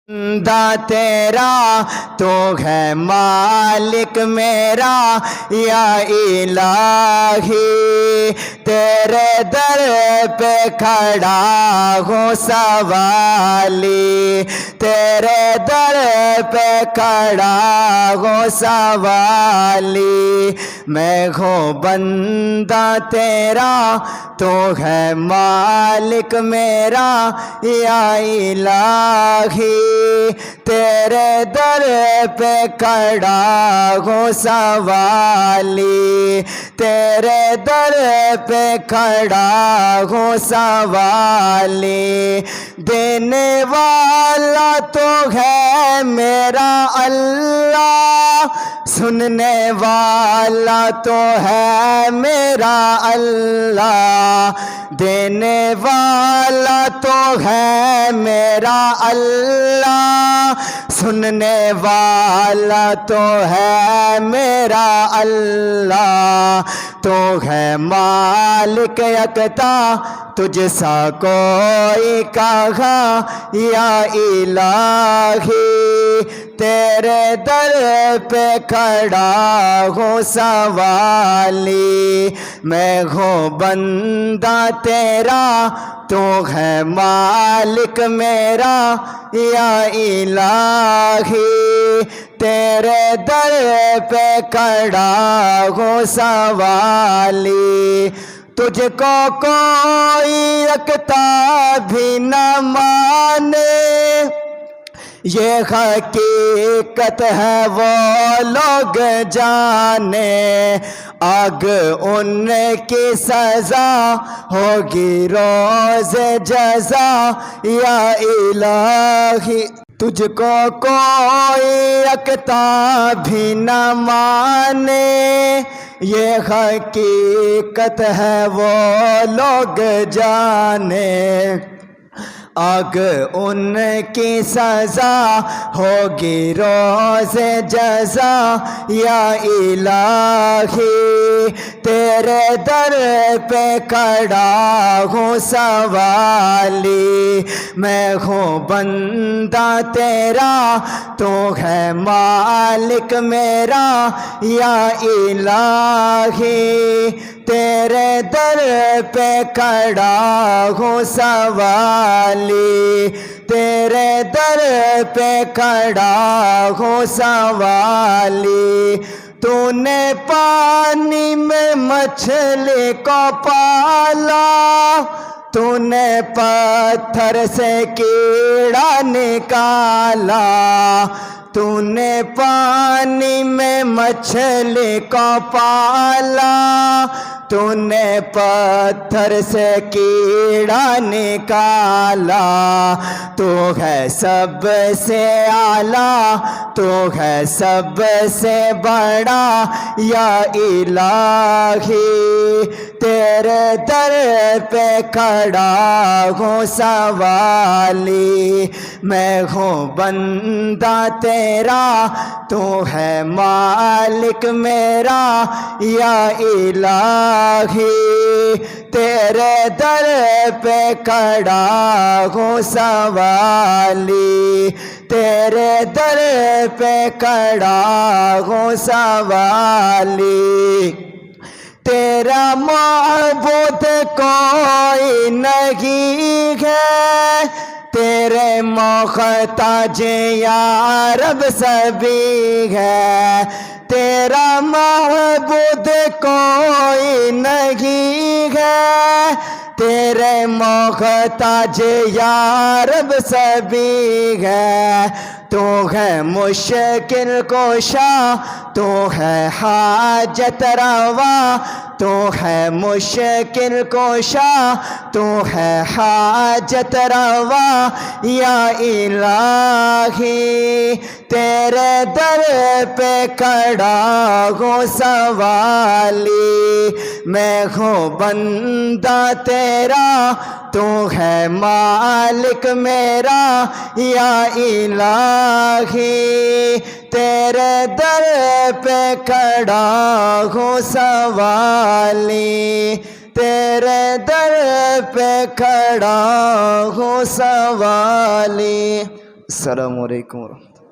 بندہ تیرا تو ہے مالک میرا یا الہی، تیرے در پہ کھڑا ہوں سوالی، تیرے در پہ کھڑا ہوں سوالی، میں ہوں بندہ تیرا تو ہے مالک میرا یا الہی، تیرے در پہ کھڑا ہوں سوالی، تیرے در پہ کھڑا ہوں سوالی، دینے والا تو ہے میرا اللہ، سننے والا تو ہے میرا اللہ، دینے والا تو ہے میرا اللہ، سننے والا تو ہے میرا اللہ، تو ہے مالک یکتا تجھ سا کوئی کہاں یا الہی، تیرے در پہ کھڑا ہوں سوالی، میں ہوں بندہ تیرا تو ہے مالک میرا یا الہی، تیرے در پہ کھڑا ہوں سوالی، تجھ کو کوئی رکھتا بھی نہ مانے، یہ حقیقت ہے وہ لوگ جانے، آگ ان کی سزا ہوگی روز جزا یا الہی، تجھ کو کوئی رکھتا بھی نہ مانے، یہ حقیقت ہے وہ لوگ جانے، آگ ان کی سزا ہوگی روز جزا یا الہی، تیرے در پہ کھڑا ہوں سوالی، میں ہوں بندہ تیرا تو ہے مالک میرا یا الہی، تیرے در پہ کھڑا ہوں سوالی، تیرے در پہ کھڑا ہوں سوالی، تو نے پانی میں مچھلی کو پالا، تو نے پتھر سے کیڑا نکالا، تو نے پانی میں مچھلی کو پالا، تو نے پتھر سے کیڑا نکالا، تو ہے سب سے اعلیٰ، تو ہے سب سے بڑا یا الہی، تیرے در پہ کھڑا ہوں سوالی، میں ہوں بندہ تیرا تو ہے مالک میرا یا الہی، تیرے در پہ کھڑا ہوں سوالی، تیرے در پہ کھڑا ہوں سوالی، تیرا معبود کوئی نہیں ہے، تیرے محتاج یا رب سبھی ہے، تیرا معبود کوئی نہیں ہے، تیرے محتاج یا رب سبھی ہے، تو ہے مشکل کشا، تو ہے حاجت روا، تو ہے مشکل کشا، تو ہے حاجت روا یا الہی، تیرے در پہ کھڑا ہوں سوالی، میں ہوں بندہ تیرا تو ہے مالک میرا یا الہی، تیرے در پہ کھڑا ہوں سوالی، تیرے در پہ کھڑا ہوں سوالی۔ السلام علیکم ورحمۃ اللہ.